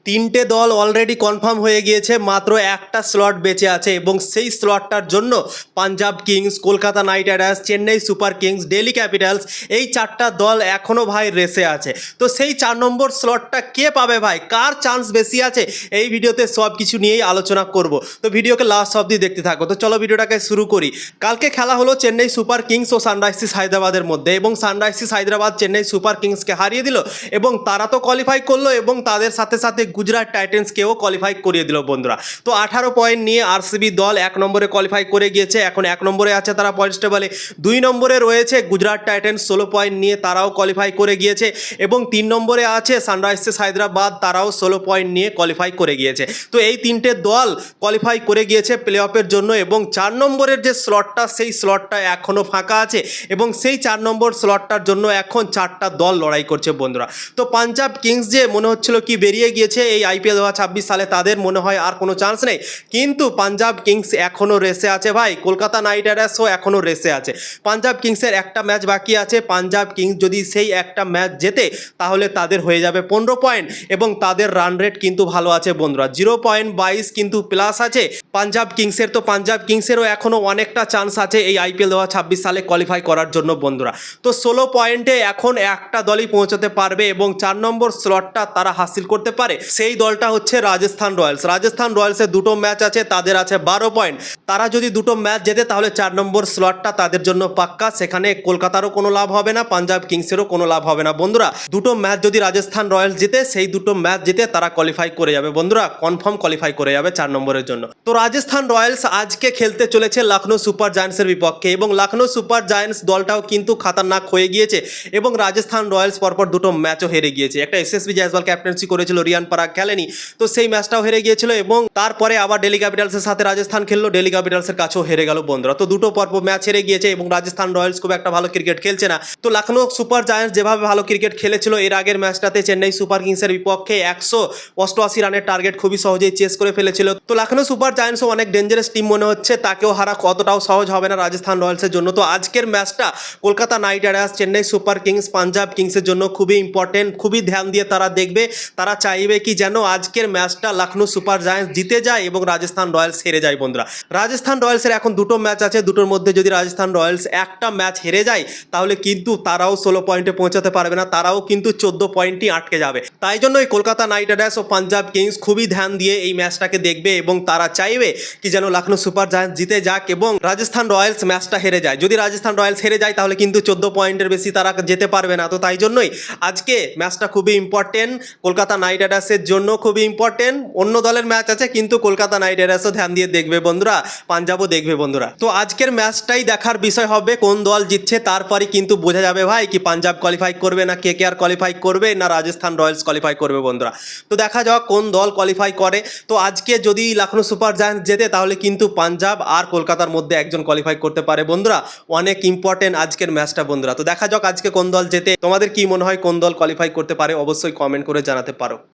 তিনটে দল already confirm হয়ে গিয়েছে, মাত্র একটা স্লট বেঁচে আছে এবং সেই স্লটটার জন্য Punjab Kings, Kolkata night Riders, Chennai super Kings, Delhi Capitals এই চারটা দল এখনও ভাই রেসে আছে। তো সেই 4 নম্বর স্লটটা কে পাবে ভাই, কার চান্স বেশি আছে, এই ভিডিওতে সব কিছু নিয়েই আলোচনা করব। তো ভিডিওকে লাস্ট অবধি দেখতে থাকো। তো চলো ভিডিওটাকে শুরু করি। কালকে খেলা হলো চেন্নাই সুপার কিংস ও সানরাইজার্স হায়দ্রাবাদের মধ্যে এবং সানরাইজার্স হায়দ্রাবাদ চেন্নাই সুপার কিংসকে হারিয়ে দিল এবং তারা তো কোয়ালিফাই করলো এবং তাদের সাথে সাথে গুজরাট টাইটেন্সকেও কোয়ালিফাই করিয়ে দিল বন্ধুরা। তো 18 পয়েন্ট নিয়ে আরসিবি দল 1 নম্বরে কোয়ালিফাই করে গিয়েছে, এখন 1 নম্বরে আছে তারা পয়েন্টস টেবলে। 2 নম্বরে রয়েছে গুজরাট টাইটেন্স 16 পয়েন্ট নিয়ে, তারাও কোয়ালিফাই করে গিয়েছে এবং 3 নম্বরে আছে সানরাইজার্স হায়দ্রাবাদ, তারাও 16 পয়েন্ট নিয়ে কোয়ালিফাই করে গিয়েছে। তো এই তিনটে দল কোয়ালিফাই করে গিয়েছে প্লে অফের জন্য এবং 4 নম্বরের যে স্লটটা সেই স্লটটা এখনও ফাঁকা আছে এবং সেই 4 নম্বর স্লটটার জন্য এখন 4টা দল লড়াই করছে বন্ধুরা। তো পাঞ্জাব কিংস যে মনে হচ্ছিল কি বেরিয়ে গিয়েছে এই আইপিএল 2026 সালে, তাদের মনে হয় আর কোনো চান্স নেই, কিন্তু পাঞ্জাব কিংস এখনও রেসে আছে ভাই। কলকাতা নাইট রাইডার্সও এখনও রেসে আছে। পাঞ্জাব কিংসের একটা ম্যাচ বাকি আছে, পাঞ্জাব কিংস যদি সেই একটা ম্যাচ জেতে তাহলে তাদের হয়ে যাবে 15 পয়েন্ট এবং তাদের রান রেট কিন্তু ভালো আছে বন্ধুরা, 0.22 কিন্তু প্লাস আছে পাঞ্জাব কিংসের। তো পাঞ্জাব কিংসেরও এখনও অনেকটা চান্স আছে এই আইপিএল 2026 সালে কোয়ালিফাই করার জন্য বন্ধুরা। তো 16 পয়েন্টে এখন একটা দলই পৌঁছাতে পারবে এবং 4 নম্বর স্লটটা তারা হাসিল করতে পারে, সেই দলটা হচ্ছে রাজস্থান রয়্যালস। রাজস্থান রয়্যালসের দুটো ম্যাচ আছে, তাদের আছে 12 পয়েন্ট। তারা যদি দুটো ম্যাচ জেতে তাহলে 4 নম্বর স্লটটা তাদের জন্য পাক্কা, সেখানে কলকাতারও কোনো লাভ হবে না, পাঞ্জাব কিংসেরও কোনো লাভ হবে না বন্ধুরা। দুটো ম্যাচ যদি রাজস্থান রয়্যালস জিতে, সেই দুটো ম্যাচ জিতে তারা কোয়ালিফাই করে যাবে বন্ধুরা, কনফার্ম কোয়ালিফাই করে যাবে 4 নম্বরের জন্য। তো রাজস্থান রয়্যালস আজকে খেলতে চলেছে লখনৌ সুপার জায়ান্টসের বিপক্ষে এবং লখনৌ সুপার জায়ান্টস দলটাও কিন্তু খাতারনাক হয়ে গিয়েছে এবং রাজস্থান রয়্যালস পরপর দুটো ম্যাচও হেরে গিয়েছে। একটা এসএসবি জয়সওয়াল ক্যাপ্টেন্সি করেছিল, রিয়ান পরাগ খেলেনি, তো সেই ম্যাচটাও হেরে গিয়েছিল এবং তারপরে আবার দিল্লি ক্যাপিটালসের সাথে রাজস্থান খেললো, দিল্লি ক্যাপিটালসের কাছেও হেরে গেল বন্ধুরা। তো দুটো পরপর ম্যাচ হেরে গিয়েছে এবং রাজস্থান রয়্যালস খুব একটা ভালো ক্রিকেট খেলছে না। তো লখনৌ সুপার জায়ান্টস যেভাবে ভালো ক্রিকেট খেলেছিল এর আগের ম্যাচটাতে চেন্নাই সুপার কিংসের বিপক্ষে 188 রানের টার্গেট খুবই সহজেই চেস করে ফেলেছিল। তো লখনৌ সুপার জায়ান্টসও অনেক ডেঞ্জারাস টিম মনে হচ্ছে, তাকেও হারা কতটাও সহজ হবে না রাজস্থান রয়্যালসের জন্য। তো আজকের ম্যাচটা Kolkata night Riders, Chennai super kings, Punjab কিংসের জন্য খুবই ইম্পর্টেন্ট, খুবই ধ্যান দিয়ে তারা দেখবে। তারা চাইবে কি যেন আজকের ম্যাচটা লখনৌ সুপার জায়ান্টস জিতে যায় এবং রাজস্থান রয়্যালস হেরে যায় বন্ধুরা। রাজস্থান রয়্যালসের এখন দুটো ম্যাচ আছে, দুটোর মধ্যে যদি রাজস্থান রয়্যালস একটা ম্যাচ হেরে যায় তাহলে কিন্তু তারাও 16 পয়েন্টে পৌঁছাতে পারবে না, তারাও কিন্তু 14 পয়েন্টই আটকে যাবে। তাই জন্যই কলকাতা নাইট রাইডার্স ও পাঞ্জাব কিংস খুবই ধ্যান দিয়ে এই ম্যাচটাকে দেখবে এবং তারা চাইবে কি যেন লখনৌ সুপার জায়ান্টস জিতে যাক এবং রাজস্থান রয়্যালস ম্যাচটা হেরে যায়। যদি রাজস্থান রয়্যালস হেরে যায় তাহলে কিন্তু 14 পয়েন্টের বেশি তারা যেতে পারবে না। তো তাই জন্যই আজকে ম্যাচটা খুবই ইম্পর্টেন্ট, কলকাতা নাইট রাইডার্সের জন্য খুবই ইম্পর্টেন্ট। অন্য দলের ম্যাচ আছে কিন্তু কলকাতা নাইট রাইডার্সও ধ্যান দিয়ে দেখবে বন্ধুরা, পাঞ্জাবও দেখবে বন্ধুরা। তো আজকের ম্যাচটাই দেখার বিষয় হবে, কোন দল জিতছে তারপরে কিন্তু বোঝা যাবে ভাই কি পাঞ্জাব কোয়ালিফাই করবে না কেকেআর কোয়ালিফাই করবে না রাজস্থান রয়্যালস কোয়ালিফাই করবে বন্ধুরা। তো দেখা যাক কোন দল কোয়ালিফাই করে। তো আজকে যদি লখনৌ সুপার জায়ান্টস জেতে তাহলে কিন্তু পাঞ্জাব আর কলকাতার মধ্যে একজন কোয়ালিফাই করতে পারে বন্ধুরা, অনেক ইম্পর্টেন্ট আজকের ম্যাচটা বন্ধুরা। তো দেখা যাক আজকে কোন দল জেতে, তোমাদের কি মনে হয় কোন দল কোয়ালিফাই করতে পারে, অবশ্যই কমেন্ট করে জানাতে পারো।